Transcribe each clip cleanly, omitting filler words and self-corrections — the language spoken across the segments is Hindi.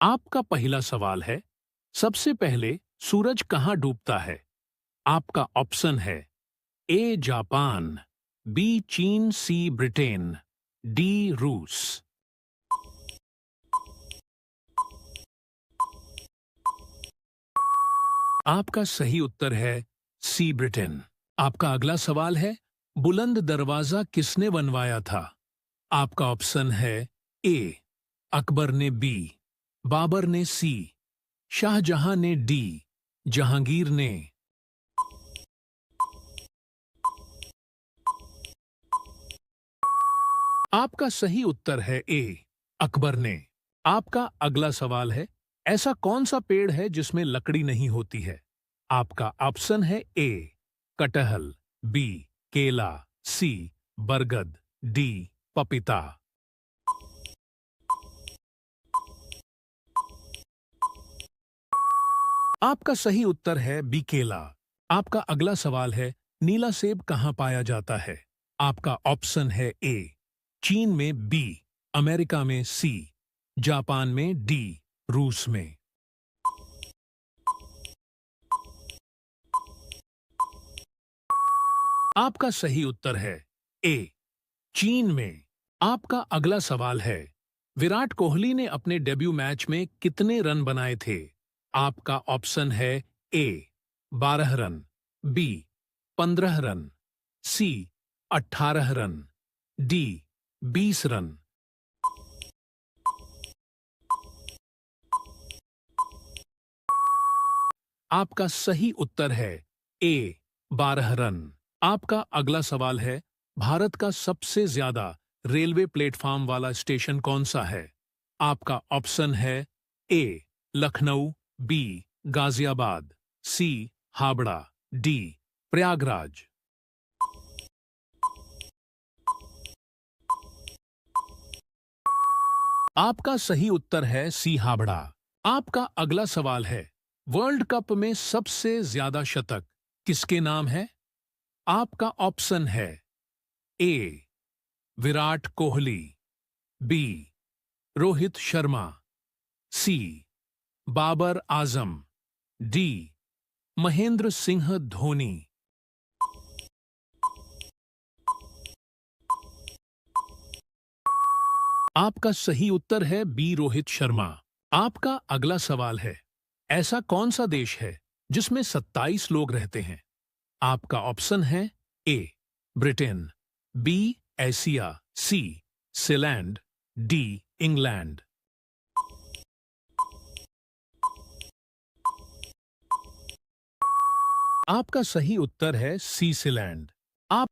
आपका पहला सवाल है, सबसे पहले सूरज कहाँ डूबता है? आपका ऑप्शन है ए जापान, बी चीन, सी ब्रिटेन, डी रूस। आपका सही उत्तर है सी ब्रिटेन। आपका अगला सवाल है, बुलंद दरवाजा किसने बनवाया था? आपका ऑप्शन है ए अकबर ने, बी बाबर ने, सी शाहजहां ने, डी जहांगीर ने। आपका सही उत्तर है ए अकबर ने। आपका अगला सवाल है, ऐसा कौन सा पेड़ है जिसमें लकड़ी नहीं होती है? आपका ऑप्शन है ए कटहल, बी केला, सी बरगद, डी पपीता। आपका सही उत्तर है बी केला। आपका अगला सवाल है, नीला सेब कहाँ पाया जाता है? आपका ऑप्शन है ए चीन में, बी अमेरिका में, सी जापान में, डी रूस में। आपका सही उत्तर है ए चीन में। आपका अगला सवाल है, विराट कोहली ने अपने डेब्यू मैच में कितने रन बनाए थे? आपका ऑप्शन है ए 12 रन, बी 15 रन, सी 18 रन, डी 20 रन। आपका सही उत्तर है ए 12 रन। आपका अगला सवाल है, भारत का सबसे ज्यादा रेलवे प्लेटफॉर्म वाला स्टेशन कौन सा है? आपका ऑप्शन है ए लखनऊ, बी गाजियाबाद, सी हावड़ा, डी प्रयागराज। आपका सही उत्तर है सी हावड़ा। आपका अगला सवाल है, वर्ल्ड कप में सबसे ज्यादा शतक किसके नाम है? आपका ऑप्शन है ए विराट कोहली, बी रोहित शर्मा, सी बाबर आजम, डी महेंद्र सिंह धोनी। आपका सही उत्तर है बी रोहित शर्मा। आपका अगला सवाल है, ऐसा कौन सा देश है जिसमें 27 लोग रहते हैं? आपका ऑप्शन है ए ब्रिटेन, बी एशिया, सी सीलैंड, डी इंग्लैंड। आपका सही उत्तर है सी सीलैंड। आप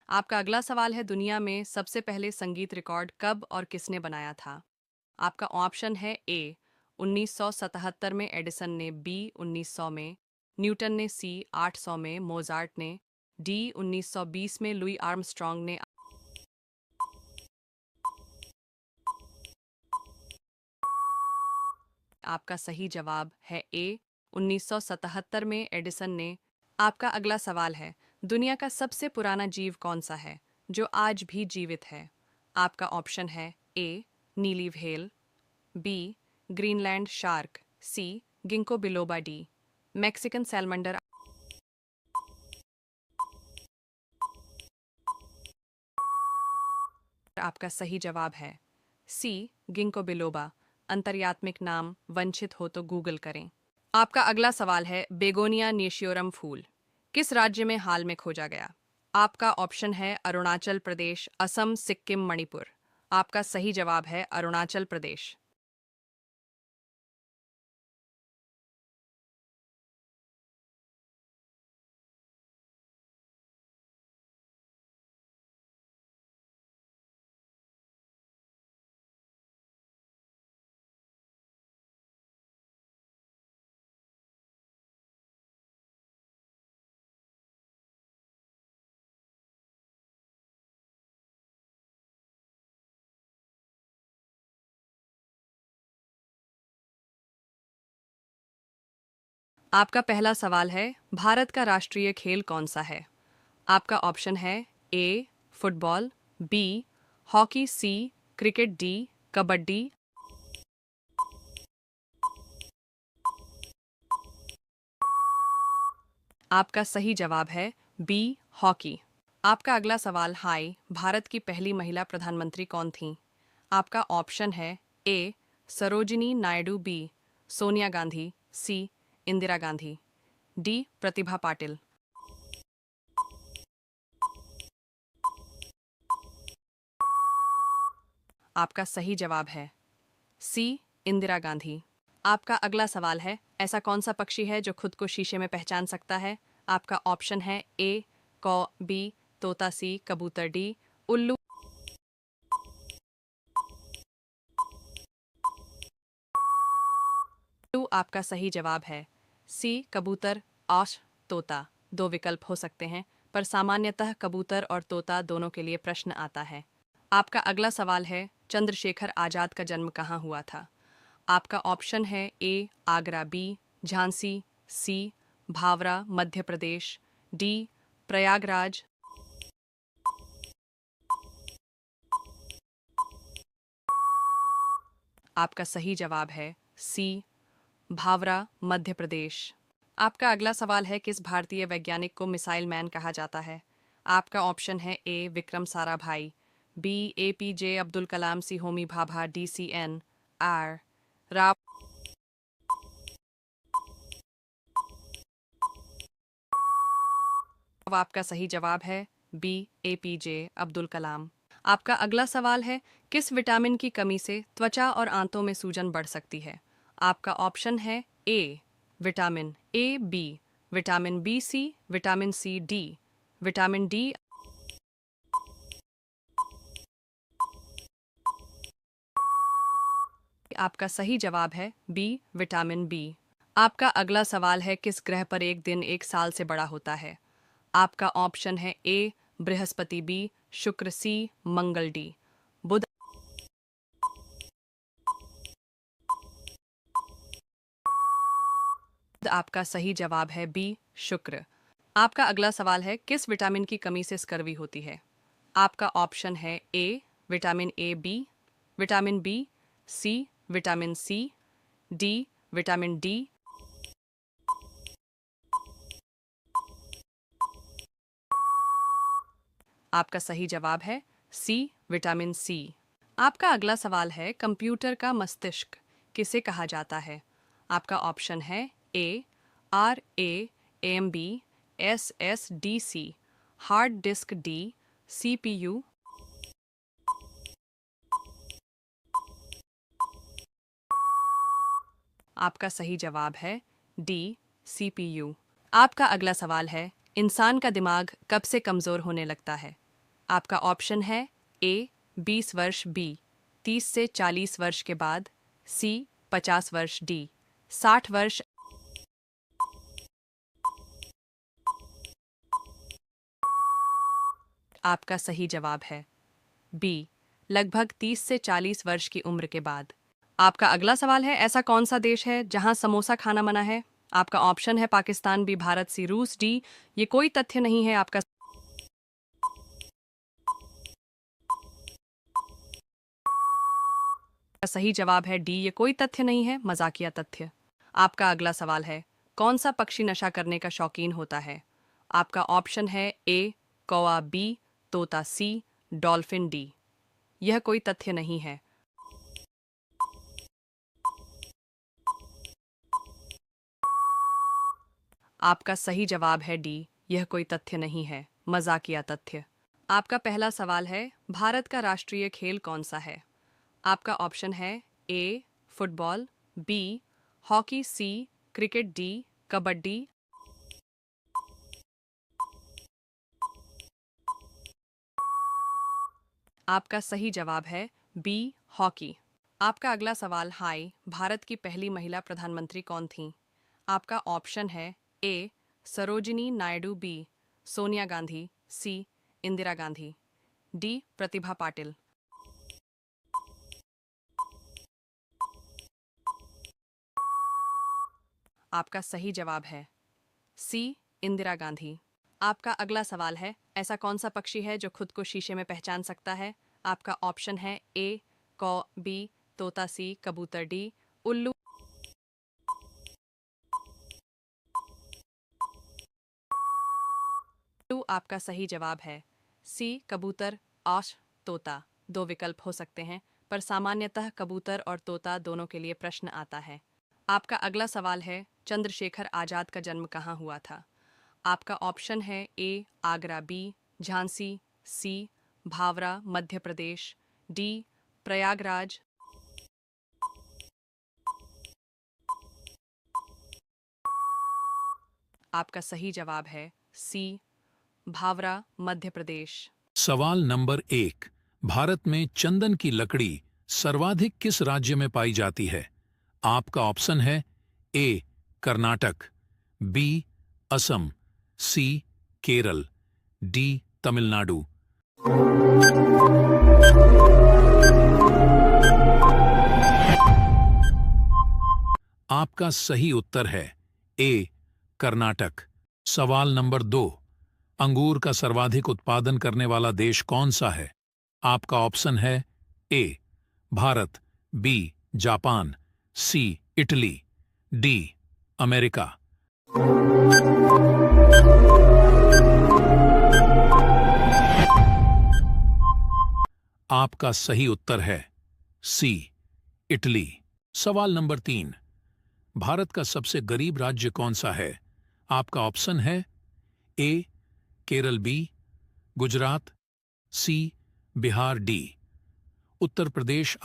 आपका अगला सवाल है, दुनिया में सबसे पहले संगीत रिकॉर्ड कब और किसने बनाया था? आपका ऑप्शन है ए 1977 में एडिसन ने, बी 1900 में, न्यूटन ने, सी 800 में, मोजार्ट ने, डी 1920 में, लुई आर्मस्ट्रॉन्ग ने। आपका सही जवाब है ए 1977 में एडिसन ने। आपका अगला सवाल है, दुनिया का सबसे पुराना जीव कौन सा है जो आज भी जीवित है? आपका ऑप्शन है ए नीली व्हेल, बी ग्रीनलैंड शार्क, सी गिंको बिलोबा, डी मैक्सिकन सैलमंडर। आपका सही जवाब है सी गिंको बिलोबा। अंतर्यात्मिक नाम वंचित हो तो गूगल करें। आपका अगला सवाल है, बेगोनिया नेशियोरम फूल किस राज्य में हाल में खोजा गया? आपका ऑप्शन है अरुणाचल प्रदेश, असम, सिक्किम, मणिपुर। आपका सही जवाब है अरुणाचल प्रदेश। आपका पहला सवाल है, भारत का राष्ट्रीय खेल कौन सा है? आपका ऑप्शन है ए फुटबॉल, बी हॉकी, सी क्रिकेट, डी कबड्डी। आपका सही जवाब है बी हॉकी। आपका अगला सवाल, हाय भारत की पहली महिला प्रधानमंत्री कौन थी? आपका ऑप्शन है ए सरोजिनी नायडू, बी सोनिया गांधी, सी इंदिरा गांधी, डी प्रतिभा पाटिल। आपका सही जवाब है सी इंदिरा गांधी। आपका अगला सवाल है, ऐसा कौन सा पक्षी है जो खुद को शीशे में पहचान सकता है? आपका ऑप्शन है ए कौ, बी तोता, सी कबूतर, डी उल्लू। आपका सही जवाब है सी कबूतर, आश तोता। दो विकल्प हो सकते हैं, पर सामान्यतः कबूतर और तोता दोनों के लिए प्रश्न आता है। आपका अगला सवाल है, चंद्रशेखर आजाद का जन्म कहाँ हुआ था? आपका ऑप्शन है ए आगरा, बी झांसी, सी भावरा मध्य प्रदेश, डी प्रयागराज। आपका सही जवाब है सी भावरा मध्य प्रदेश। आपका अगला सवाल है, किस भारतीय वैज्ञानिक को मिसाइल मैन कहा जाता है? आपका ऑप्शन है A Vikram Sarabhai, B APJ Abdul Kalam, C Homi Bhabha, D C N R Rao. आपका सही जवाब है बी एपीजे अब्दुल कलाम। आपका अगला सवाल है, किस विटामिन की कमी से त्वचा और आंतों में सूजन बढ़ सकती है? आपका ऑप्शन है A vitamin A, B vitamin B, C vitamin C, D vitamin D. आपका सही जवाब है बी विटामिन बी। आपका अगला सवाल है, किस ग्रह पर एक दिन एक साल से बड़ा होता है? आपका ऑप्शन है ए बृहस्पति, बी शुक्र, सी मंगल, डी बुध। आपका सही जवाब है बी शुक्र। आपका अगला सवाल है, किस विटामिन की कमी से स्कर्वी होती है? आपका ऑप्शन है A vitamin A, B vitamin B, C vitamin C, D vitamin D. आपका सही जवाब है सी विटामिन सी। आपका अगला सवाल है, कंप्यूटर का मस्तिष्क किसे कहा जाता है? आपका ऑप्शन है A R A M B, S S D C, hard disk, D CPU. आपका सही जवाब है डी सीपीयू। आपका अगला सवाल है, इंसान का दिमाग कब से कमजोर होने लगता है? आपका ऑप्शन है ए 20 वर्ष, बी 30 से 40 वर्ष के बाद, सी 50 वर्ष, डी 60 वर्ष। आपका सही जवाब है बी लगभग 30 से 40 वर्ष की उम्र के बाद। आपका अगला सवाल है, ऐसा कौन सा देश है जहां समोसा खाना मना है? आपका ऑप्शन है पाकिस्तान, बी भारत, सी रूस, डी ये कोई तथ्य नहीं है। आपका सही जवाब है डी ये कोई तथ्य नहीं है, मजाकिया तथ्य। आपका अगला सवाल है, कौन सा पक्षी नशा करने का शौकीन होता है? आपका ऑप्शन है ए कौआ, बी तोता, सी डॉल्फिन, डी यह कोई तथ्य नहीं है। आपका सही जवाब है डी यह कोई तथ्य नहीं है, मजाकिया तथ्य। आपका पहला सवाल है, भारत का राष्ट्रीय खेल कौन सा है? आपका ऑप्शन है ए फुटबॉल, बी हॉकी, सी क्रिकेट, डी कबड्डी। आपका सही जवाब है बी हॉकी। आपका अगला सवाल, हाय भारत की पहली महिला प्रधानमंत्री कौन थी? आपका ऑप्शन है ए सरोजिनी नायडू, बी सोनिया गांधी, सी इंदिरा गांधी, डी प्रतिभा पाटिल। आपका सही जवाब है सी इंदिरा गांधी। आपका अगला सवाल है, ऐसा कौन सा पक्षी है जो खुद को शीशे में पहचान सकता है? आपका ऑप्शन है ए कौ, बी तोता, सी कबूतर, डी उल्लू। आपका सही जवाब है सी कबूतर, आश तोता। दो विकल्प हो सकते हैं, पर सामान्यतः कबूतर और तोता दोनों के लिए प्रश्न आता है। आपका अगला सवाल है, चंद्रशेखर आजाद का जन्म कहाँ हुआ था? आपका ऑप्शन है ए आगरा, बी झांसी, सी भावरा मध्य प्रदेश, डी प्रयागराज। आपका सही जवाब है सी भावरा मध्य प्रदेश। सवाल नंबर 1, भारत में चंदन की लकड़ी सर्वाधिक किस राज्य में पाई जाती है? आपका ऑप्शन है ए कर्नाटक, बी असम, सी केरल, डी तमिलनाडु। आपका सही उत्तर है ए कर्नाटक। सवाल नंबर 2, अंगूर का सर्वाधिक उत्पादन करने वाला देश कौन सा है? आपका ऑप्शन है A Bharat, B Japan, C Italy, D America. आपका सही उत्तर है सी इटली। सवाल नंबर 3, भारत का सबसे गरीब राज्य कौन सा है? आपका ऑप्शन है ए केरल, बी गुजरात, सी बिहार, डी उत्तर प्रदेश।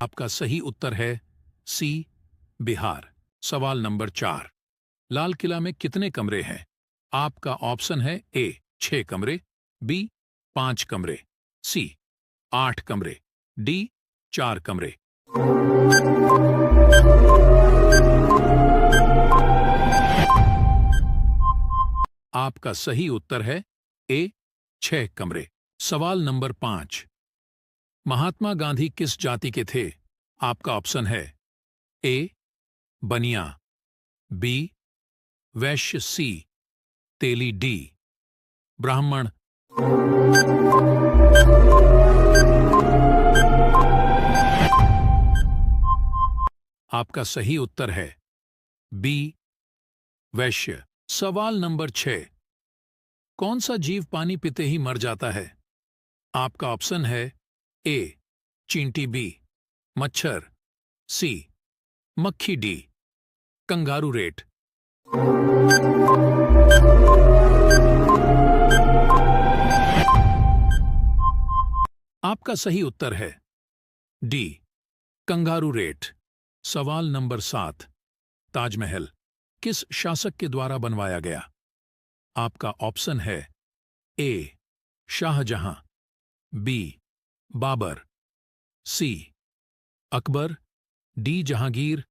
आपका सही उत्तर है सी बिहार। सवाल नंबर 4, लाल किला में कितने कमरे हैं? आपका ऑप्शन है ए 6 कमरे, बी 5 कमरे, सी 8 कमरे, डी 4 कमरे। आपका सही उत्तर है ए 6 कमरे। सवाल नंबर 5, महात्मा गांधी किस जाति के थे? आपका ऑप्शन है ए बनिया, बी वैश्य, सी तेली, डी ब्राह्मण। आपका सही उत्तर है बी वैश्य। सवाल नंबर 6, कौन सा जीव पानी पीते ही मर जाता है? आपका ऑप्शन है ए चींटी, बी मच्छर, सी मक्खी, डी कंगारू रेट। आपका सही उत्तर है डी कंगारू रेट। सवाल नंबर 7, ताजमहल किस शासक के द्वारा बनवाया गया? आपका ऑप्शन है ए शाहजहां, बी बाबर, सी अकबर, डी जहांगीर।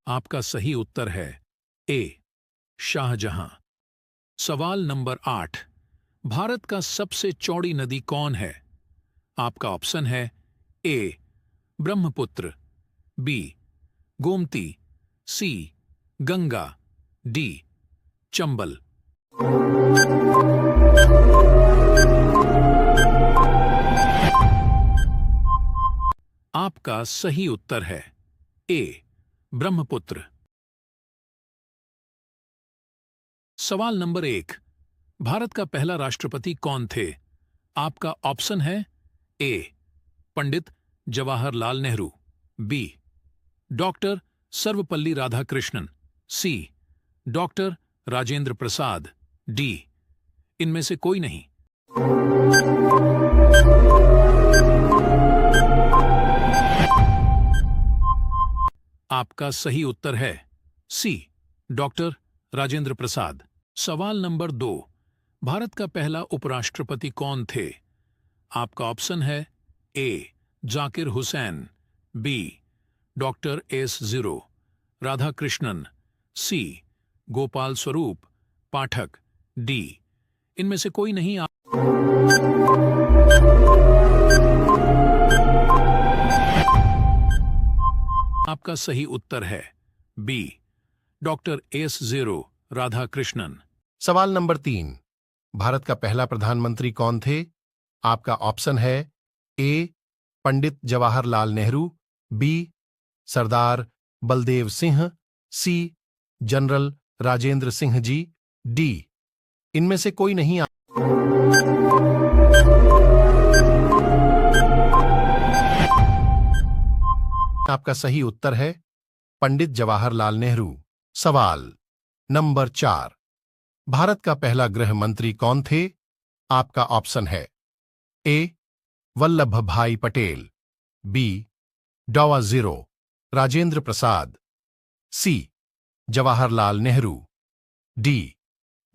आपका सही उत्तर है ए शाहजहां। सवाल नंबर 8। भारत का सबसे चौड़ी नदी कौन है? आपका ऑप्शन है ए ब्रह्मपुत्र, बी गोमती, सी गंगा, डी चंबल। आपका सही उत्तर है ए ब्रह्मपुत्र। सवाल नंबर 1। भारत का पहला राष्ट्रपति कौन थे? आपका ऑप्शन है ए पंडित जवाहरलाल नेहरू, बी डॉक्टर सर्वपल्ली राधाकृष्णन, सी डॉक्टर राजेंद्र प्रसाद, डी इनमें से कोई नहीं। आपका सही उत्तर है सी डॉक्टर राजेंद्र प्रसाद। सवाल नंबर 2। भारत का पहला उपराष्ट्रपति कौन थे? आपका ऑप्शन है A Zakir Hussain, B doctor S0 Radhakrishnan, C Gopal Swarup Pathak, D इनमें से कोई नहीं। आपका सही उत्तर है बी डॉक्टर S0 राधाकृष्णन। सवाल नंबर 3। भारत का पहला प्रधानमंत्री कौन थे? आपका ऑप्शन है ए पंडित जवाहरलाल नेहरू, बी सरदार बलदेव सिंह, सी जनरल राजेंद्र सिंह जी, डी इनमें से कोई नहीं। आपका सही उत्तर है पंडित जवाहरलाल नेहरू। सवाल नंबर 4। भारत का पहला गृह मंत्री कौन थे? आपका ऑप्शन है ए वल्लभ भाई पटेल, बी डॉ. राजेंद्र प्रसाद, सी जवाहरलाल नेहरू, डी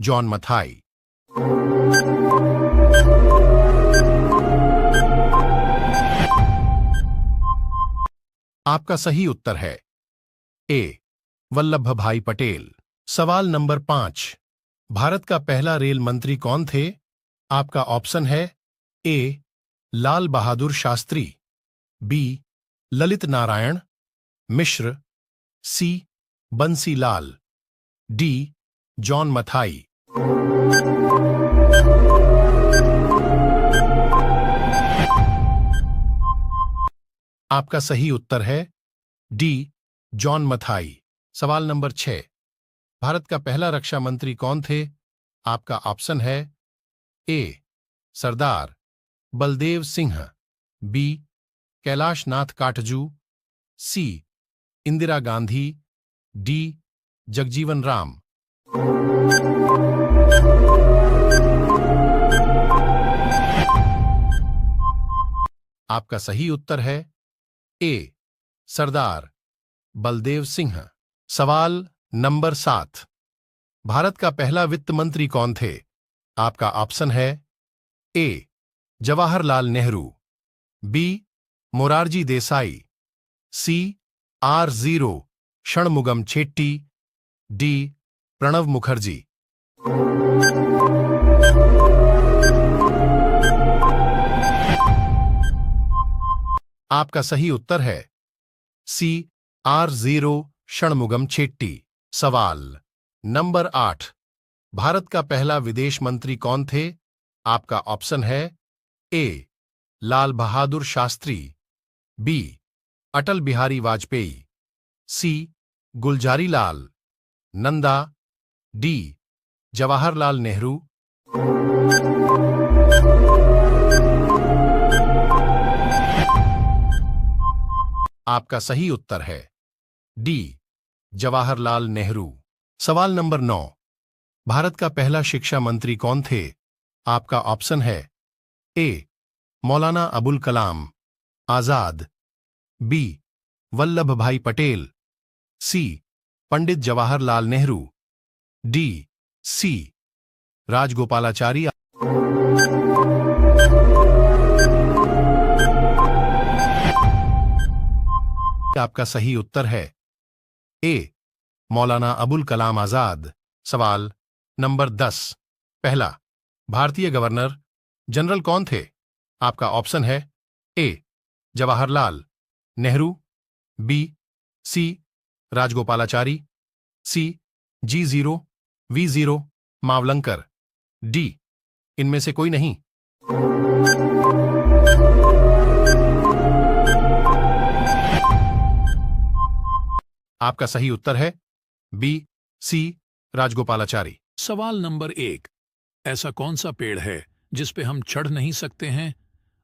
जॉन मथाई। आपका सही उत्तर है ए वल्लभ भाई पटेल। सवाल नंबर 5। भारत का पहला रेल मंत्री कौन थे? आपका ऑप्शन है ए लाल बहादुर शास्त्री, बी ललित नारायण मिश्र, सी बंसी लाल, डी जॉन मथाई। आपका सही उत्तर है डी जॉन मथाई। सवाल नंबर 6। भारत का पहला रक्षा मंत्री कौन थे? आपका ऑप्शन है ए सरदार बलदेव सिंह, बी कैलाश नाथ काटजू, सी इंदिरा गांधी, डी जगजीवन राम। आपका सही उत्तर है ए सरदार बलदेव सिंह। सवाल नंबर 7। भारत का पहला वित्त मंत्री कौन थे? आपका ऑप्शन है ए जवाहरलाल नेहरू, बी मोरारजी देसाई, सी R0 षणमुगम छेट्टी, डी प्रणब मुखर्जी। आपका सही उत्तर है सी R0 षणमुगम छेट्टी। सवाल नंबर 8। भारत का पहला विदेश मंत्री कौन थे? आपका ऑप्शन है ए लाल बहादुर शास्त्री, बी अटल बिहारी वाजपेयी, सी गुलजारी लाल नंदा, डी जवाहरलाल नेहरू। आपका सही उत्तर है डी जवाहरलाल नेहरू। सवाल नंबर 9। भारत का पहला शिक्षा मंत्री कौन थे? आपका ऑप्शन है ए मौलाना अबुल कलाम, आजाद, बी वल्लभ भाई पटेल, सी पंडित जवाहरलाल नेहरू, डी सी राजगोपालाचारी। आपका सही उत्तर है ए मौलाना अबुल कलाम आजाद। सवाल नंबर 10। पहला, भारतीय गवर्नर जनरल कौन थे? आपका ऑप्शन है ए जवाहरलाल नेहरू, बी सी राजगोपालाचारी, सी G0 V0 मावलंकर, डी इनमें से कोई नहीं। आपका सही उत्तर है बी सी राजगोपालाचारी। सवाल नंबर 1। ऐसा कौन सा पेड़ है जिस पे हम चढ़ नहीं सकते हैं?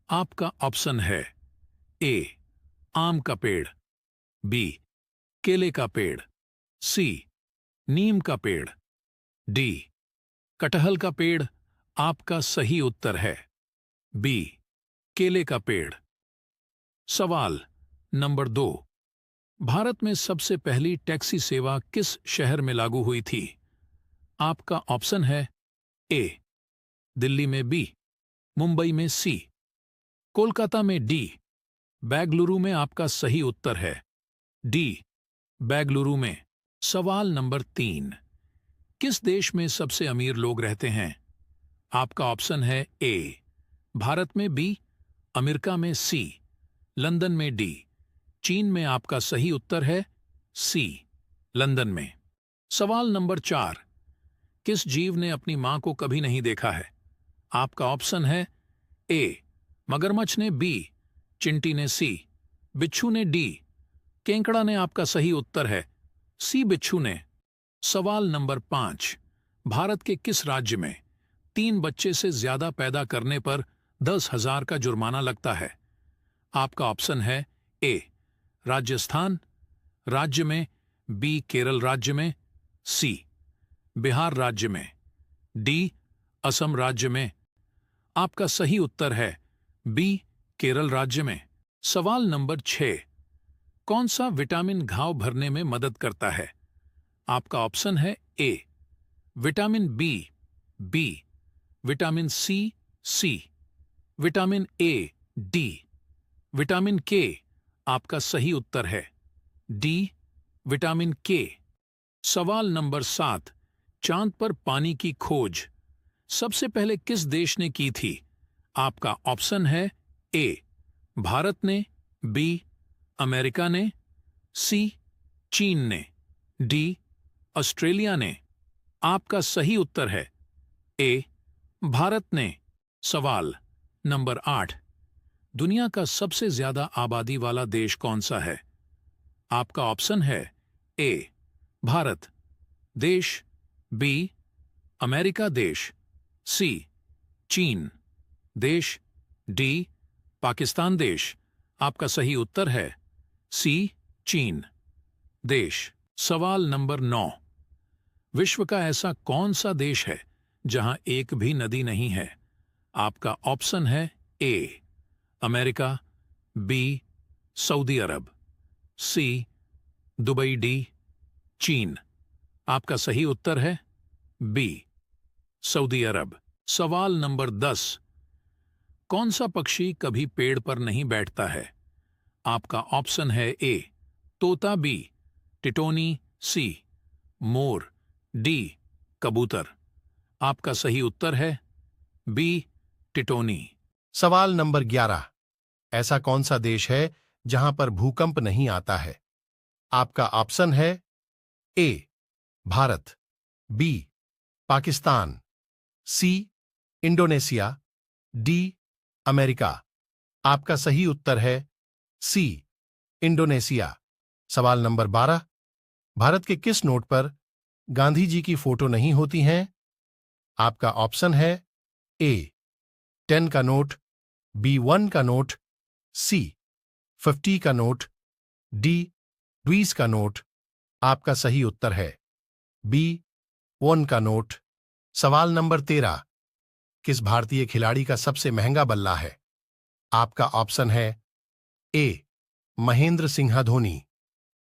आपका ऑप्शन है ए आम का पेड़, बी केले का पेड़, सी नीम का पेड़, डी कटहल का पेड़। आपका सही उत्तर है बी केले का पेड़। सवाल नंबर 2। भारत में सबसे पहली टैक्सी सेवा किस शहर में लागू हुई थी? आपका ऑप्शन है ए दिल्ली में, बी मुंबई में, सी कोलकाता में, डी बेंगलुरु में। आपका सही उत्तर है डी बेंगलुरु में। सवाल नंबर 3। किस देश में सबसे अमीर लोग रहते हैं? आपका ऑप्शन है ए भारत में, बी अमेरिका में, सी लंदन में, डी चीन में। आपका सही उत्तर है सी लंदन में। सवाल नंबर 4। किस जीव ने अपनी मां को कभी नहीं देखा है? आपका ऑप्शन है ए मगरमच्छ ने, बी चिंटी ने, सी बिच्छू ने, डी केंकड़ा ने। आपका सही उत्तर है सी बिच्छू ने। सवाल नंबर 5। भारत के किस राज्य में 3 बच्चे से ज्यादा पैदा करने पर 10,000 का जुर्माना लगता है? आपका ऑप्शन है ए राजस्थान राज्य में, बी केरल राज्य में, सी बिहार राज्य में, डी असम राज्य में। आपका सही उत्तर है बी केरल राज्य में। सवाल नंबर 6। कौन सा विटामिन घाव भरने में मदद करता है? आपका ऑप्शन है A vitamin B, B vitamin C, C vitamin A, D vitamin K. आपका सही उत्तर है डी विटामिन के। सवाल नंबर 7। चांद पर पानी की खोज सबसे पहले किस देश ने की थी? आपका ऑप्शन है ए भारत ने, बी अमेरिका ने, सी चीन ने, डी ऑस्ट्रेलिया ने। आपका सही उत्तर है ए भारत ने। सवाल नंबर 8। दुनिया का सबसे ज्यादा आबादी वाला देश कौन सा है? आपका ऑप्शन है ए भारत देश, बी अमेरिका देश, सी चीन देश, डी पाकिस्तान देश। आपका सही उत्तर है सी चीन देश। सवाल नंबर 9। विश्व का ऐसा कौन सा देश है जहां एक भी नदी नहीं है? आपका ऑप्शन है ए अमेरिका, बी सऊदी अरब, सी दुबई, डी चीन। आपका सही उत्तर है बी सऊदी अरब। सवाल नंबर 10। कौन सा पक्षी कभी पेड़ पर नहीं बैठता है? आपका ऑप्शन है ए तोता, बी टिटोनी, सी मोर, डी कबूतर। आपका सही उत्तर है बी टिटोनी। सवाल नंबर 11। ऐसा कौन सा देश है जहां पर भूकंप नहीं आता है? आपका ऑप्शन है A Bharat, B Pakistan, C Indonesia, D America. आपका सही उत्तर है सी इंडोनेशिया। सवाल नंबर 12। भारत के किस नोट पर गांधी जी की फोटो नहीं होती हैं? आपका ऑप्शन है ए 10 का नोट, बी 1 का नोट, सी 50 का नोट, डी 20 का नोट। आपका सही उत्तर है बी 1 का नोट। सवाल नंबर 13। किस भारतीय खिलाड़ी का सबसे महंगा बल्ला है? आपका ऑप्शन है ए महेंद्र सिंह धोनी,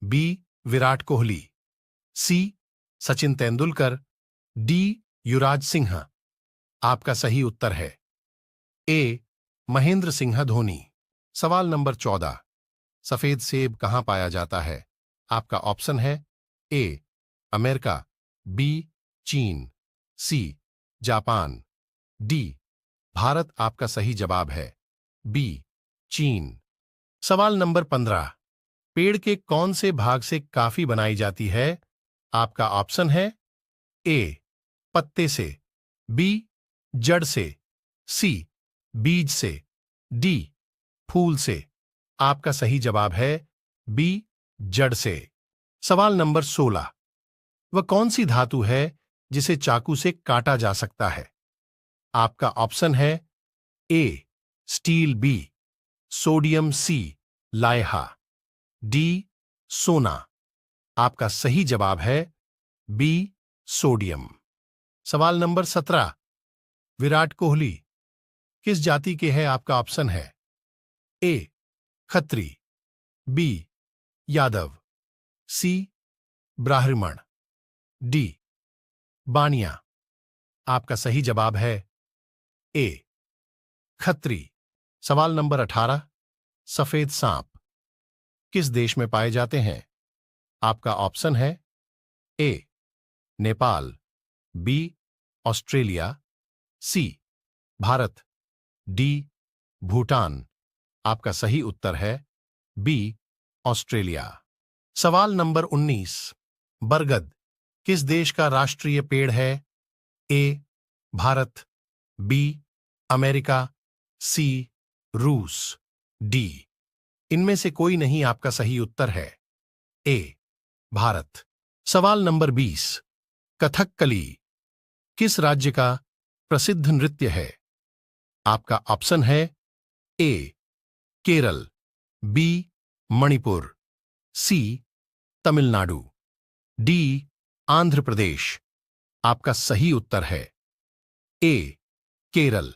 बी विराट कोहली, सी सचिन तेंदुलकर, डी युवराज सिंह। आपका सही उत्तर है ए महेंद्र सिंह धोनी। सवाल नंबर 14। सफेद सेब कहां पाया जाता है? आपका ऑप्शन है ए अमेरिका, बी चीन, सी जापान, डी भारत। आपका सही जवाब है बी चीन। सवाल नंबर 15। पेड़ के कौन से भाग से काफी बनाई जाती है? आपका ऑप्शन है ए पत्ते से, बी जड़ से, सी बीज से, डी फूल से। आपका सही जवाब है बी जड़ से। सवाल नंबर 16। वह कौन सी धातु है जिसे चाकू से काटा जा सकता है? आपका ऑप्शन है ए स्टील, बी सोडियम, सी लाइहा, डी सोना। आपका सही जवाब है बी सोडियम। सवाल नंबर 17। विराट कोहली किस जाति के हैं? आपका ऑप्शन है ए खत्री, बी यादव, सी ब्राह्मण, डी बानिया। आपका सही जवाब है ए खत्री। सवाल नंबर 18। सफेद सांप किस देश में पाए जाते हैं? आपका ऑप्शन है ए नेपाल, बी ऑस्ट्रेलिया, सी भारत, डी भूटान। आपका सही उत्तर है बी ऑस्ट्रेलिया। सवाल नंबर 19। बरगद किस देश का राष्ट्रीय पेड़ है? ए भारत, बी अमेरिका, सी रूस, डी इनमें से कोई नहीं। आपका सही उत्तर है ए भारत। सवाल नंबर 20। कथकली किस राज्य का प्रसिद्ध नृत्य है? आपका ऑप्शन है ए केरल, बी मणिपुर, सी तमिलनाडु, डी आंध्र प्रदेश। आपका सही उत्तर है ए केरल।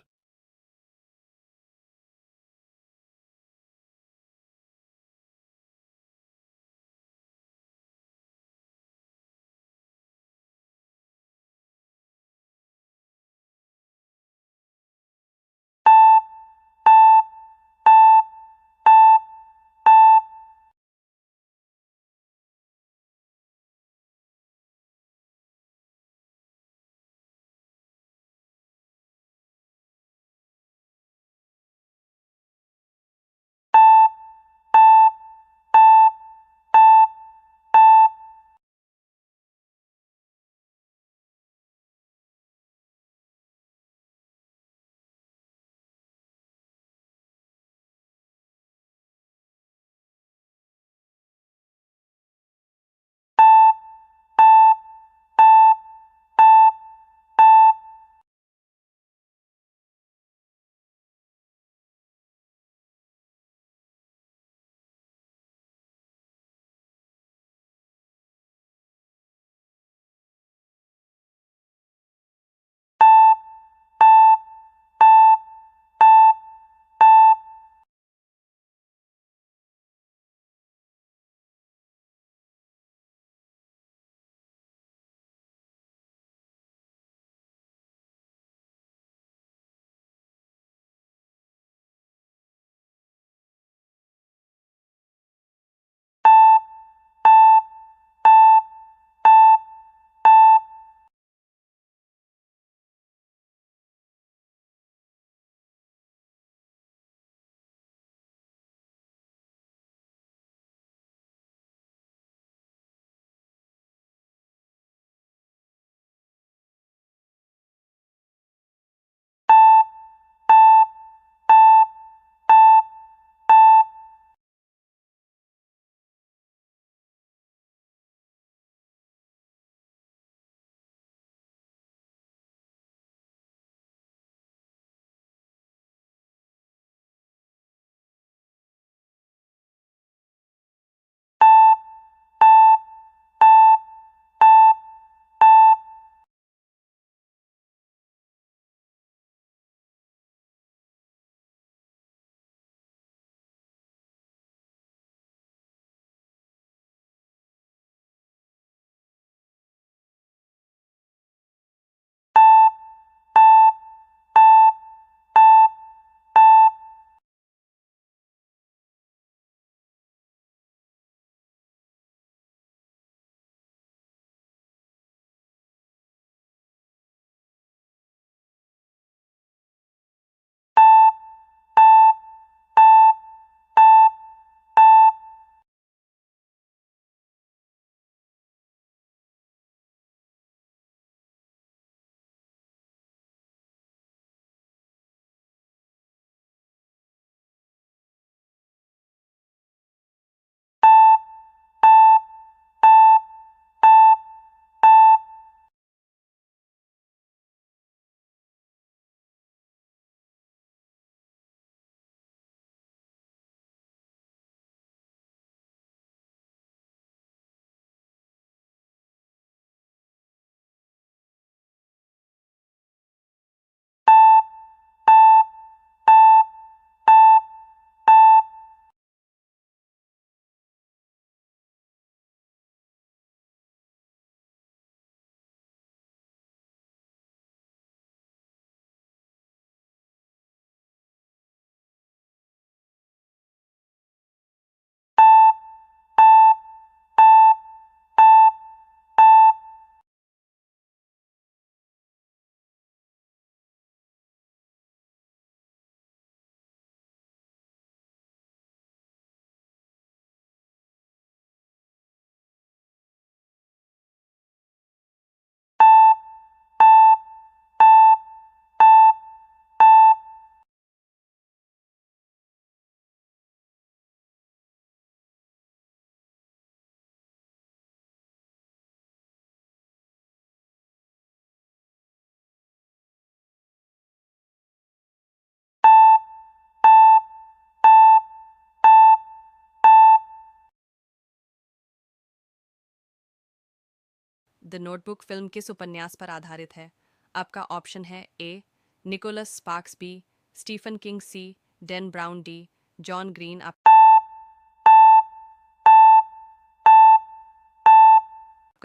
द नोटबुक फिल्म किस उपन्यास पर आधारित है? आपका ऑप्शन है ए Nicholas sparks B, Stephen king सी, Dan brown D, John green. आपका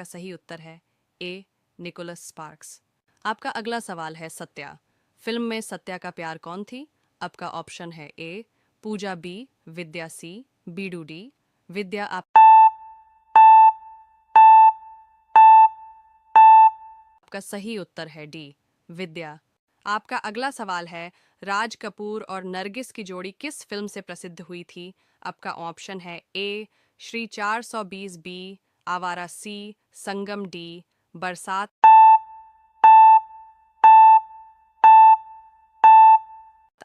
सही उत्तर है ए निकोलस स्पार्क्स। आपका अगला सवाल है सत्या। फिल्म में सत्या का प्यार कौन थी? आपका ऑप्शन है ए पूजा बी, विद्या सी, बीडू डी। विद्या। आपका सही उत्तर है डी विद्या। आपका अगला सवाल है राज कपूर और नरगिस की जोड़ी किस फिल्म से प्रसिद्ध हुई थी? आपका ऑप्शन है ए श्री 420 बी, आवारा सी, संगम डी, बरसात।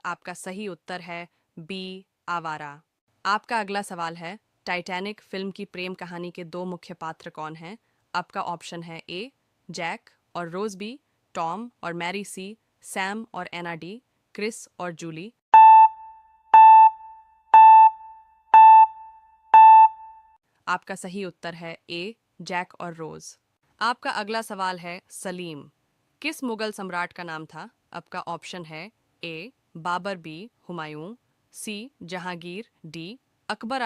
आपका सही उत्तर है बी आवारा। आपका अगला सवाल है टाइटैनिक फिल्म की प्रेम कहानी के दो मुख्य पात्र कौन हैं? आपका ऑप्शन है ए जैक और रोज बी, टॉम और मैरी सी, सैम और एना डी, क्रिस और जूली। आपका सही उत्तर है ए जैक और रोज। आपका अगला सवाल है सलीम किस मुगल सम्राट का नाम था? आपका ऑप्शन है ए बाबर बी, हुमायूं सी, जहांगीर डी, अकबर।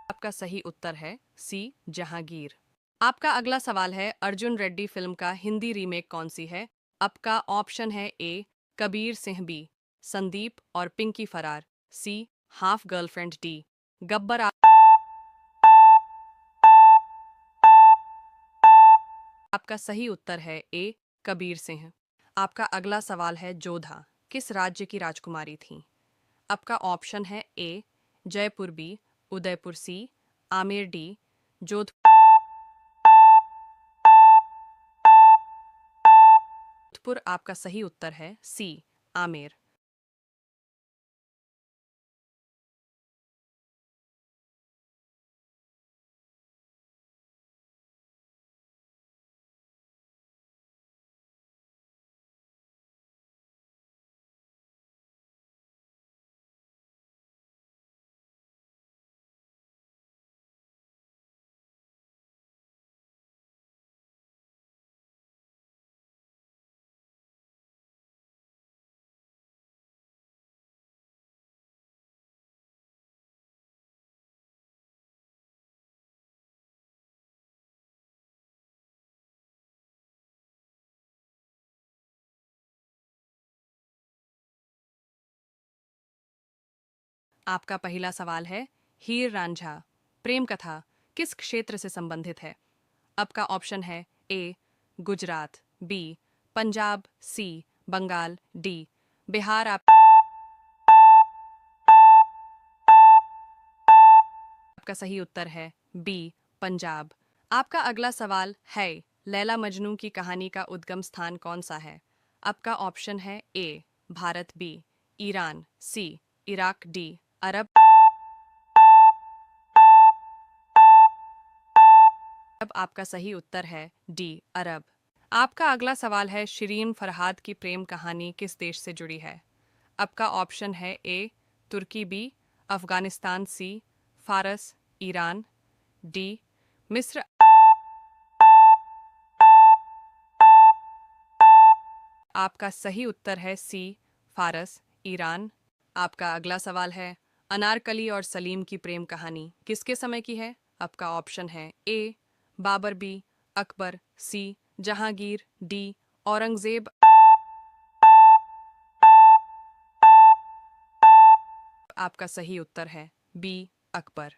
आपका सही उत्तर है सी जहांगीर। आपका अगला सवाल है अर्जुन रेड्डी फिल्म का हिंदी रीमेक कौन सी है? आपका ऑप्शन है ए कबीर सिंह बी, संदीप और पिंकी फरार सी, हाफ गर्लफ्रेंड डी, गब्बर। आपका सही उत्तर है ए कबीर सिंह। आपका अगला सवाल है जोधा किस राज्य की राजकुमारी थी? आपका ऑप्शन है ए जयपुर बी, उदयपुर सी, आमेर डी, जोधपुर। आपका सही उत्तर है सी आमेर। आपका पहला सवाल है हीर रांझा प्रेम कथा किस क्षेत्र से संबंधित है? आपका ऑप्शन है ए गुजरात बी, पंजाब सी, बंगाल डी, बिहार। आपका सही उत्तर है बी पंजाब। आपका अगला सवाल है लैला मजनू की कहानी का उद्गम स्थान कौन सा है? आपका ऑप्शन है A Bharat B, Iran C, Iraq D, अरब। अब आपका सही उत्तर है डी अरब। आपका अगला सवाल है शिरीन फरहाद की प्रेम कहानी किस देश से जुड़ी है? आपका ऑप्शन है ए तुर्की बी, अफगानिस्तान सी, फारस, ईरान डी, मिस्र। आपका सही उत्तर है सी फारस, ईरान। आपका अगला सवाल है अनारकली और सलीम की प्रेम कहानी किसके समय की है? आपका ऑप्शन है ए बाबर बी, अकबर सी, जहांगीर डी, औरंगजेब। आपका सही उत्तर है बी अकबर।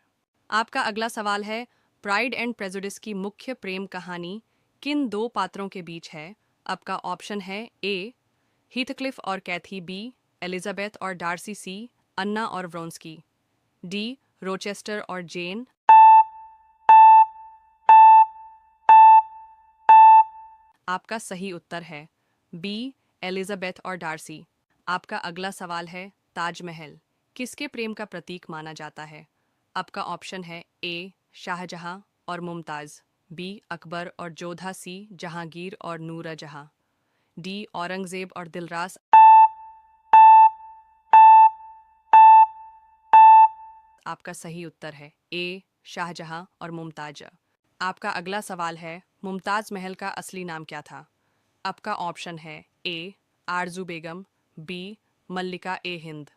आपका अगला सवाल है प्राइड एंड प्रेजुडिस की मुख्य प्रेम कहानी किन दो पात्रों के बीच है? आपका ऑप्शन है ए हीथक्लिफ और कैथी बी, एलिजाबेथ और डार्सी सी, अन्ना और व्रोंस्की डी, रोचेस्टर और जेन। आपका सही उत्तर है बी एलिजाबेथ और डार्सी। आपका अगला सवाल है ताजमहल किसके प्रेम का प्रतीक माना जाता है? आपका ऑप्शन है ए शाहजहां और मुमताज बी, अकबर और जोधा सी, जहांगीर और नूरजहां डी, औरंगजेब और दिलरास। आपका सही उत्तर है ए शाहजहां और मुमताज। आपका अगला सवाल है, मुमताज महल का असली नाम क्या था? आपका ऑप्शन है ए आरजू बेगम, बी मल्लिका ए हिंद,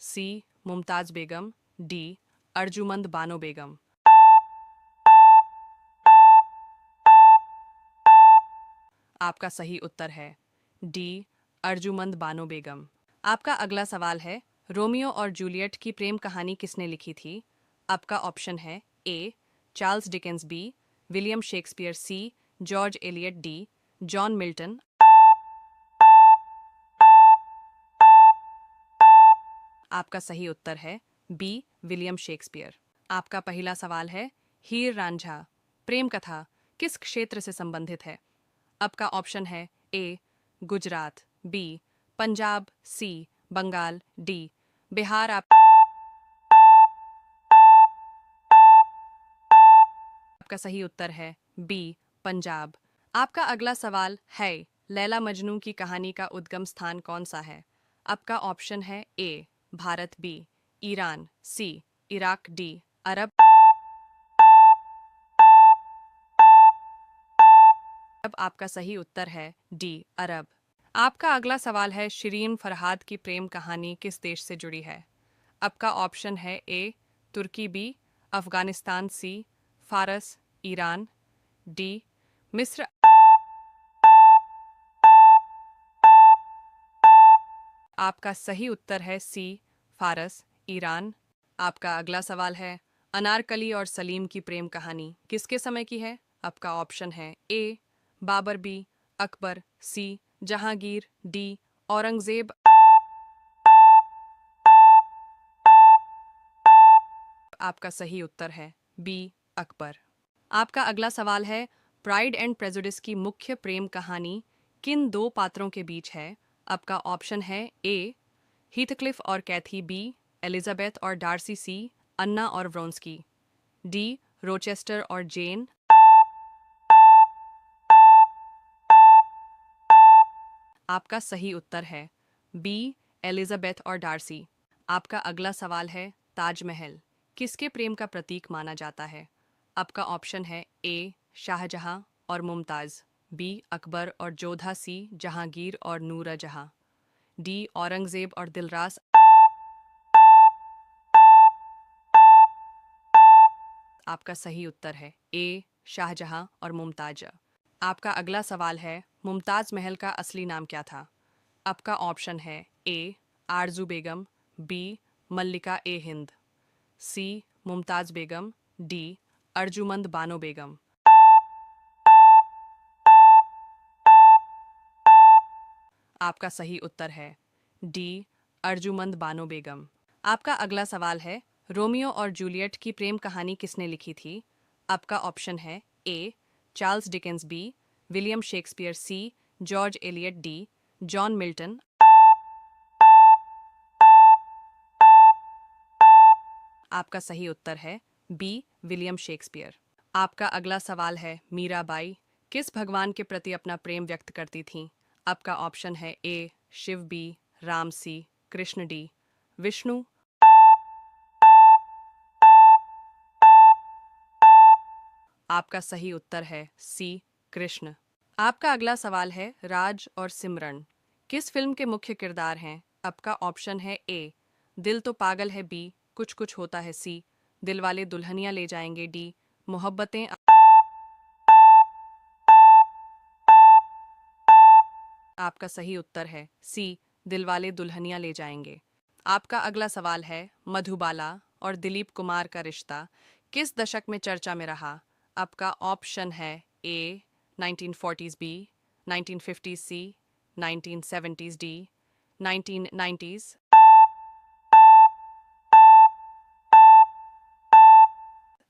सी मुमताज बेगम, डी अर्जुमंद बानो बेगम। आपका सही उत्तर है डी अर्जुमंद बानो बेगम। आपका अगला सवाल है, रोमियो और जूलियट की प्रेम कहानी किसने लिखी थी? आपका ऑप्शन है A Charles Dickens, B William Shakespeare, C George Eliot, D John Milton. आपका सही उत्तर है बी विलियम शेक्सपियर। आपका पहला सवाल है, हीर रांझा प्रेम कथा किस क्षेत्र से संबंधित है? आपका ऑप्शन है ए गुजरात, बी पंजाब, सी बंगाल, डी बिहार। आपका सही उत्तर है बी पंजाब। आपका अगला सवाल है, लैला मजनू की कहानी का उद्गम स्थान कौन सा है? आपका ऑप्शन है A Bharat, B Iran, C Iraq, D अरब। अब आपका सही उत्तर है डी अरब। आपका अगला सवाल है, शिरीन फरहाद की प्रेम कहानी किस देश से जुड़ी है? आपका ऑप्शन है ए तुर्की, बी अफगानिस्तान, सी फारस, ईरान, डी मिस्र। आपका सही उत्तर है सी फारस, ईरान। आपका अगला सवाल है, अनारकली और सलीम की प्रेम कहानी किसके समय की है? आपका ऑप्शन है ए बाबर, बी अकबर, सी जहांगीर, डी औरंगजेब। आपका सही उत्तर है बी अकबर। आपका अगला सवाल है, प्राइड एंड प्रेजुडिस की मुख्य प्रेम कहानी किन दो पात्रों के बीच है? आपका ऑप्शन है ए हीथक्लिफ और कैथी, बी एलिजाबेथ और डार्सी, सी अन्ना और व्रोंस्की, डी रोचेस्टर और जेन। आपका सही उत्तर है बी एलिजाबेथ और डार्सी। आपका अगला सवाल है, ताजमहल किसके प्रेम का प्रतीक माना जाता है? आपका ऑप्शन है ए शाहजहां और मुमताज, बी अकबर और जोधा, सी जहांगीर और नूरजहां, डी औरंगजेब और दिलरास। आपका सही उत्तर है ए शाहजहां और मुमताज। आपका अगला सवाल है, मुमताज महल का असली नाम क्या था? आपका ऑप्शन है ए आरजू बेगम, बी मल्लिका ए हिंद, सी मुमताज बेगम, डी अर्जुमंद बानो बेगम। आपका सही उत्तर है डी अर्जुमंद बानो बेगम। आपका अगला सवाल है, रोमियो और जूलियट की प्रेम कहानी किसने लिखी थी? आपका ऑप्शन है A Charles Dickens, B William Shakespeare, C George Eliot, D John Milton. आपका सही उत्तर है बी विलियम शेक्सपियर। आपका अगला सवाल है, मीराबाई किस भगवान के प्रति अपना प्रेम व्यक्त करती थीं? आपका ऑप्शन है ए शिव, बी राम, सी कृष्ण, डी विष्णु। आपका सही उत्तर है सी कृष्ण। आपका अगला सवाल है, राज और सिमरन किस फिल्म के मुख्य किरदार हैं? आपका ऑप्शन है ए दिल तो पागल है, बी कुछ कुछ होता है, सी दिलवाले दुल्हनिया ले जाएंगे, डी मोहब्बतें। आपका सही उत्तर है सी दिलवाले दुल्हनिया ले जाएंगे। आपका अगला सवाल है, मधुबाला और दिलीप कुमार का रिश्ता किस दशक में चर्चा में रहा? आपका ऑप्शन है ए 1940s, बी 1950s, सी 1970s, डी 1990s।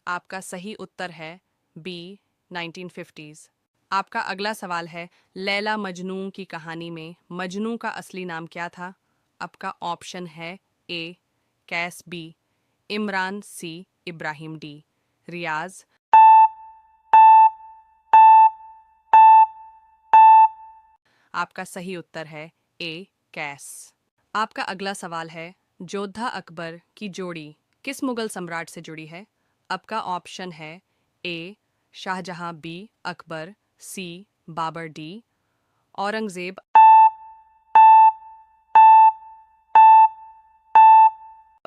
आपका सही उत्तर है बी 1950s। आपका अगला सवाल है, लैला मजनू की कहानी में मजनू का असली नाम क्या था? आपका ऑप्शन है ए कैस, बी इमरान, सी इब्राहिम, डी रियाज। आपका सही उत्तर है ए कैस। आपका अगला सवाल है, जोधा अकबर की जोड़ी किस मुगल सम्राट से जुड़ी है? आपका ऑप्शन है ए शाहजहां, बी अकबर, सी बाबर, डी औरंगजेब।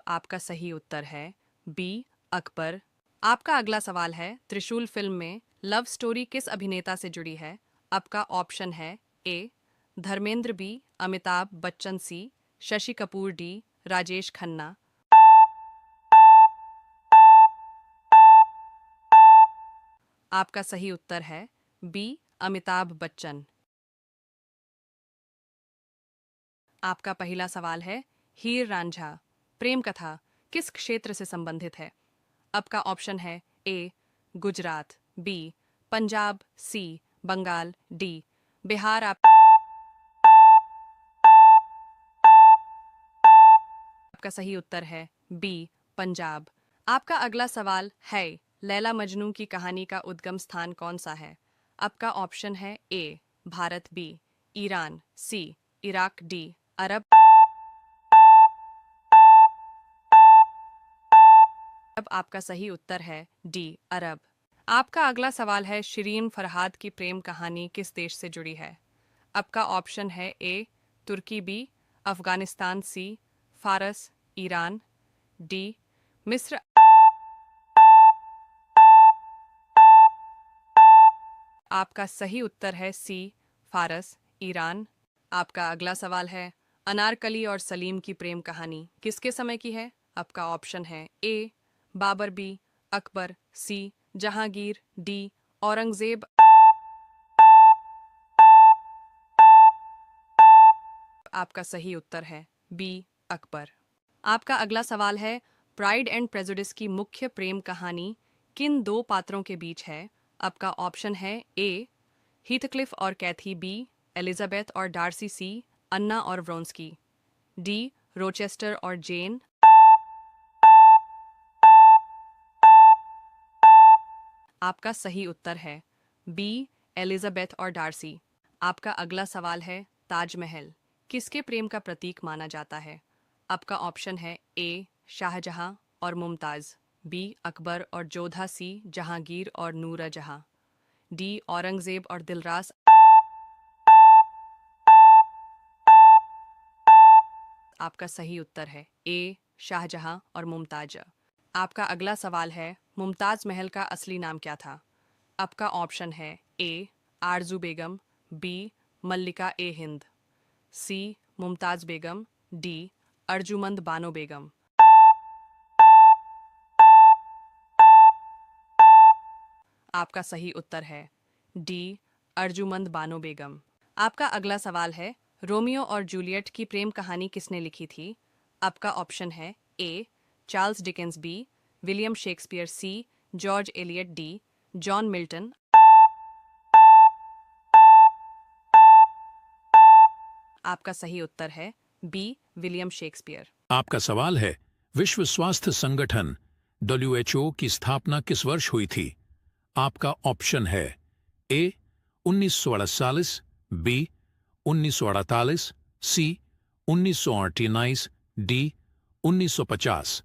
आपका सही उत्तर है बी अकबर। आपका अगला सवाल है, त्रिशूल फिल्म में लव स्टोरी किस अभिनेता से जुड़ी है? आपका ऑप्शन है ए धर्मेंद्र, बी अमिताभ बच्चन, सी शशि कपूर, डी राजेश खन्ना। आपका सही उत्तर है बी अमिताभ बच्चन। आपका पहला सवाल है, हीर रांझा प्रेम कथा किस क्षेत्र से संबंधित है? आपका ऑप्शन है ए गुजरात, बी पंजाब, सी बंगाल, डी बिहार। आपका सही उत्तर है बी पंजाब। आपका अगला सवाल है, लैला मजनू की कहानी का उद्गम स्थान कौन सा है? आपका ऑप्शन है A Bharat, B Iran, C Iraq, D अरब। अब आपका सही उत्तर है डी अरब। आपका अगला सवाल है, शिरीन फरहाद की प्रेम कहानी किस देश से जुड़ी है? आपका ऑप्शन है ए तुर्की, बी अफगानिस्तान, सी फारस, ईरान, डी मिस्र। आपका सही उत्तर है सी फारस, ईरान। आपका अगला सवाल है, अनारकली और सलीम की प्रेम कहानी किसके समय की है? आपका ऑप्शन है ए बाबर, बी अकबर, सी जहांगीर, डी औरंगजेब। आपका सही उत्तर है बी अकबर। आपका अगला सवाल है, प्राइड एंड प्रेजुडिस की मुख्य प्रेम कहानी किन दो पात्रों के बीच है? आपका ऑप्शन है ए हीथक्लिफ और कैथी, बी एलिजाबेथ और डार्सी, सी अन्ना और व्रोंस्की, डी रोचेस्टर और जेन। आपका सही उत्तर है बी एलिजाबेथ और डार्सी। आपका अगला सवाल है, ताजमहल किसके प्रेम का प्रतीक माना जाता है? आपका ऑप्शन है ए शाहजहां और मुमताज, बी अकबर और जोधा, सी जहांगीर और नूरजहां, डी औरंगजेब और दिलरास। आपका सही उत्तर है ए शाहजहां और मुमताज। आपका अगला सवाल है, मुमताज महल का असली नाम क्या था? आपका ऑप्शन है ए आरजू बेगम, बी मल्लिका ए हिंद, सी मुमताज बेगम, डी अर्जुमंद बानो बेगम। आपका सही उत्तर है डी अर्जुमंद बानो बेगम। आपका अगला सवाल है, रोमियो और जूलियट की प्रेम कहानी किसने लिखी थी? आपका ऑप्शन है A Charles Dickens, B William Shakespeare, C George Eliot, D John Milton. आपका सही उत्तर है बी विलियम शेक्सपियर। आपका सवाल है, विश्व स्वास्थ्य संगठन WHO की स्थापना किस वर्ष हुई थी? आपका ऑप्शन है ए 1948, बी 1948, सी 1948, डी 1950।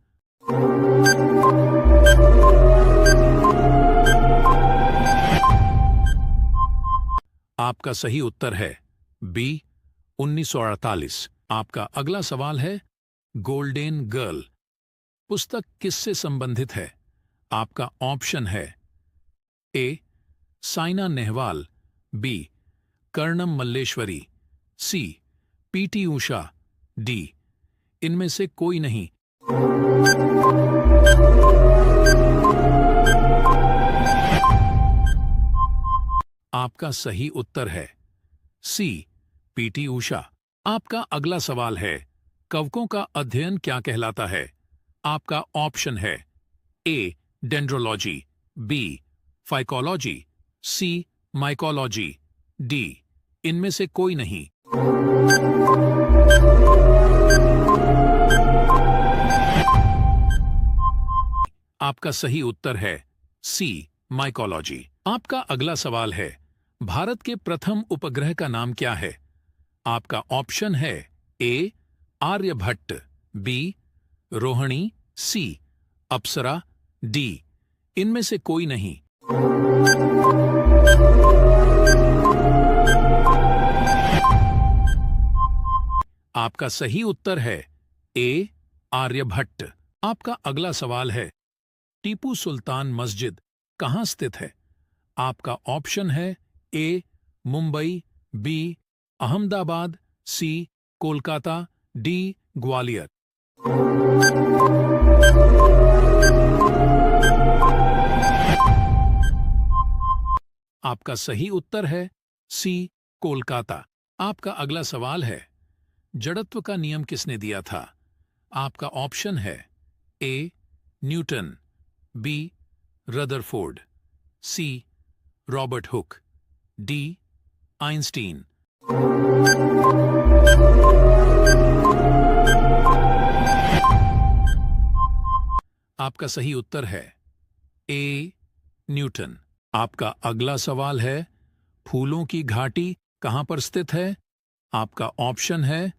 आपका सही उत्तर है बी 1948। आपका अगला सवाल है, गोल्डन गर्ल पुस्तक किससे संबंधित है? आपका ऑप्शन है ए साइना नेहवाल, बी कर्णम मल्लेश्वरी, सी PT उषा, डी इनमें से कोई नहीं। आपका सही उत्तर है सी PT उषा। आपका अगला सवाल है, कवकों का अध्ययन क्या कहलाता है? आपका ऑप्शन है ए डेंड्रोलॉजी, बी फाइकोलॉजी, सी माइकोलॉजी, डी इनमें से कोई नहीं। आपका सही उत्तर है सी माइकोलॉजी। आपका अगला सवाल है, भारत के प्रथम उपग्रह का नाम क्या है? आपका ऑप्शन है ए आर्यभट्ट, बी रोहिणी, सी अप्सरा, डी इनमें से कोई नहीं। आपका सही उत्तर है ए आर्यभट्ट। आपका अगला सवाल है, टीपू सुल्तान मस्जिद कहाँ स्थित है? आपका ऑप्शन है ए मुंबई, बी अहमदाबाद, सी कोलकाता, डी ग्वालियर। आपका सही उत्तर है सी कोलकाता। आपका अगला सवाल है, जड़त्व का नियम किसने दिया था? आपका ऑप्शन है A Newton, B Rutherford, C Robert Hooke, D Einstein. आपका सही उत्तर है ए न्यूटन। आपका अगला सवाल है, फूलों की घाटी कहां पर स्थित है? आपका ऑप्शन है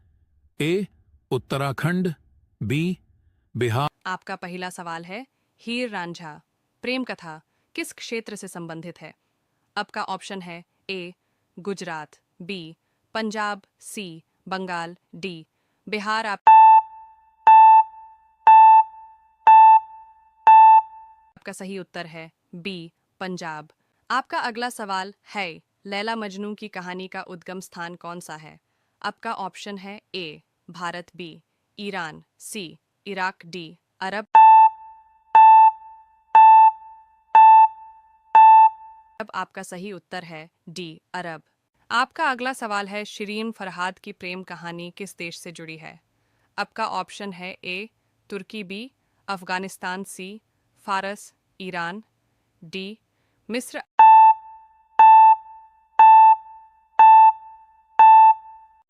ए उत्तराखंड, बी बिहार। आपका पहला सवाल है, हीर रांझा प्रेम कथा किस क्षेत्र से संबंधित है? आपका ऑप्शन है ए गुजरात, बी पंजाब, सी बंगाल, डी बिहार। आपका सही उत्तर है बी पंजाब। आपका अगला सवाल है, लैला मजनू की कहानी का उद्गम स्थान कौन सा है? आपका ऑप्शन है A Bharat, B Iran, C Iraq, D अरब। अब आपका सही उत्तर है डी अरब। आपका अगला सवाल है, शिरीन फरहाद की प्रेम कहानी किस देश से जुड़ी है? आपका ऑप्शन है ए तुर्की, बी अफगानिस्तान, सी फारस, ईरान, डी मिस्र।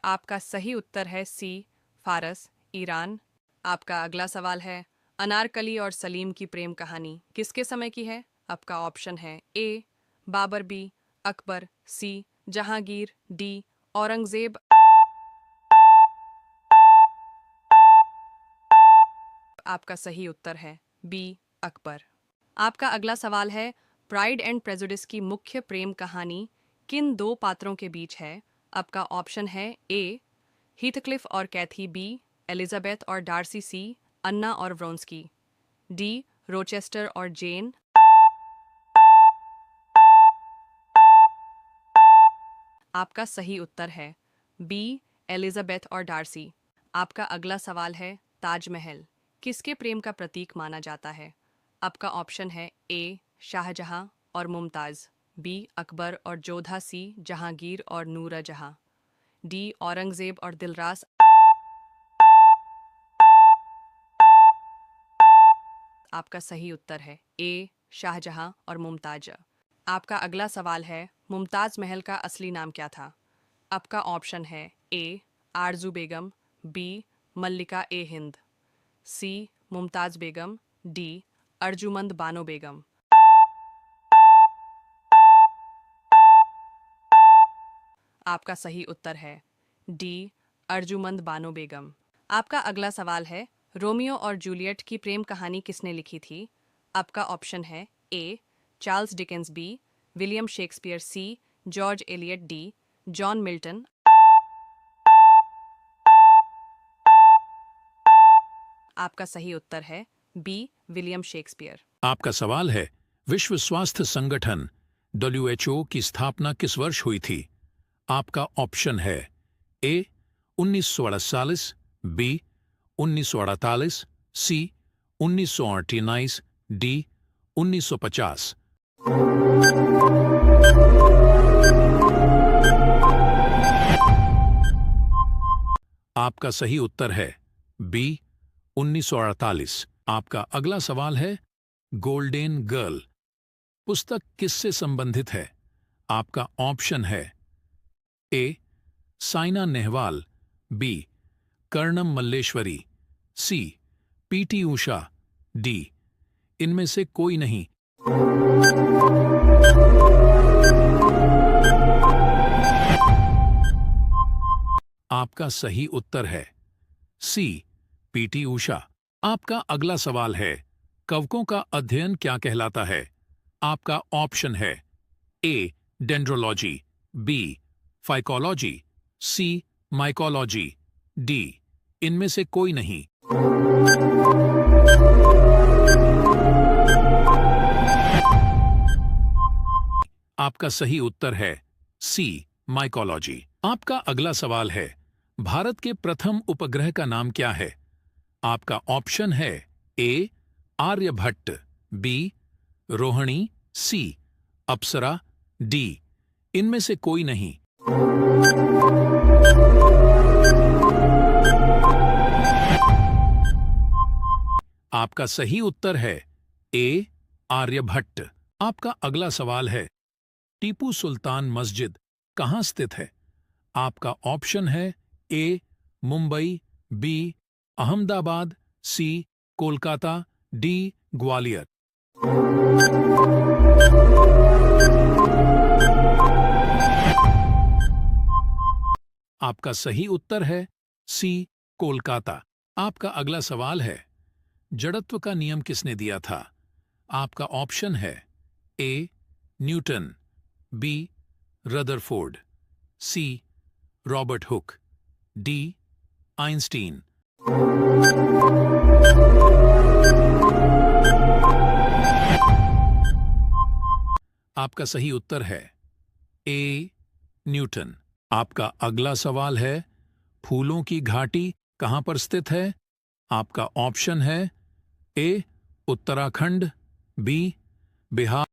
आपका सही उत्तर है सी फारस, ईरान। आपका अगला सवाल है, अनारकली और सलीम की प्रेम कहानी किसके समय की है? आपका ऑप्शन है ए बाबर, बी अकबर, सी जहांगीर, डी औरंगजेब। आपका सही उत्तर है बी अकबर। आपका अगला सवाल है, प्राइड एंड प्रेजुडिस की मुख्य प्रेम कहानी किन दो पात्रों के बीच है? आपका ऑप्शन है ए हीथक्लिफ और कैथी, बी एलिजाबेथ और डार्सी, सी अन्ना और व्रोंस्की, डी रोचेस्टर और जेन। आपका सही उत्तर है बी एलिजाबेथ और डार्सी। आपका अगला सवाल है, ताजमहल किसके प्रेम का प्रतीक माना जाता है? आपका ऑप्शन है ए शाहजहां और मुमताज, बी अकबर और जोधा, सी जहांगीर और नूरजहां, डी औरंगजेब और दिलरास। आपका सही उत्तर है ए शाहजहां और मुमताज। आपका अगला सवाल है, मुमताज महल का असली नाम क्या था? आपका ऑप्शन है ए आरजू बेगम, बी मल्लिका ए हिंद, सी मुमताज बेगम, डी अर्जुमंद बानो बेगम। आपका सही उत्तर है डी अर्जुमंद बानो बेगम। आपका अगला सवाल है, रोमियो और जूलियट की प्रेम कहानी किसने लिखी थी? आपका ऑप्शन है A Charles Dickens, B William Shakespeare, C George Eliot, D John Milton. आपका सही उत्तर है बी विलियम शेक्सपियर। आपका सवाल है, विश्व स्वास्थ्य संगठन WHO की स्थापना किस वर्ष हुई थी? आपका ऑप्शन है ए 1948, बी 1948, सी 1948, डी 1950। आपका सही उत्तर है बी 1948। आपका अगला सवाल है, गोल्डन गर्ल पुस्तक किससे संबंधित है? आपका ऑप्शन है ए साइना नेहवाल, बी कर्णम मल्लेश्वरी, सी PT उषा, डी इनमें से कोई नहीं। आपका सही उत्तर है सी PT उषा। आपका अगला सवाल है, कवकों का अध्ययन क्या कहलाता है? आपका ऑप्शन है ए डेंड्रोलॉजी, बी फाइकोलॉजी, सी माइकोलॉजी, डी इनमें से कोई नहीं। आपका सही उत्तर है सी माइकोलॉजी। आपका अगला सवाल है, भारत के प्रथम उपग्रह का नाम क्या है? आपका ऑप्शन है ए आर्यभट्ट, बी रोहिणी, सी अप्सरा, डी इनमें से कोई नहीं। आपका सही उत्तर है ए आर्यभट्ट। आपका अगला सवाल है, टीपू सुल्तान मस्जिद कहाँ स्थित है? आपका ऑप्शन है ए मुंबई, बी अहमदाबाद, सी कोलकाता, डी ग्वालियर। आपका सही उत्तर है सी कोलकाता। आपका अगला सवाल है, जड़त्व का नियम किसने दिया था? आपका ऑप्शन है A Newton, B Rutherford, C Robert Hooke, D Einstein. आपका सही उत्तर है ए न्यूटन। आपका अगला सवाल है, फूलों की घाटी कहां पर स्थित है? आपका ऑप्शन है ए उत्तराखंड, बी बिहार,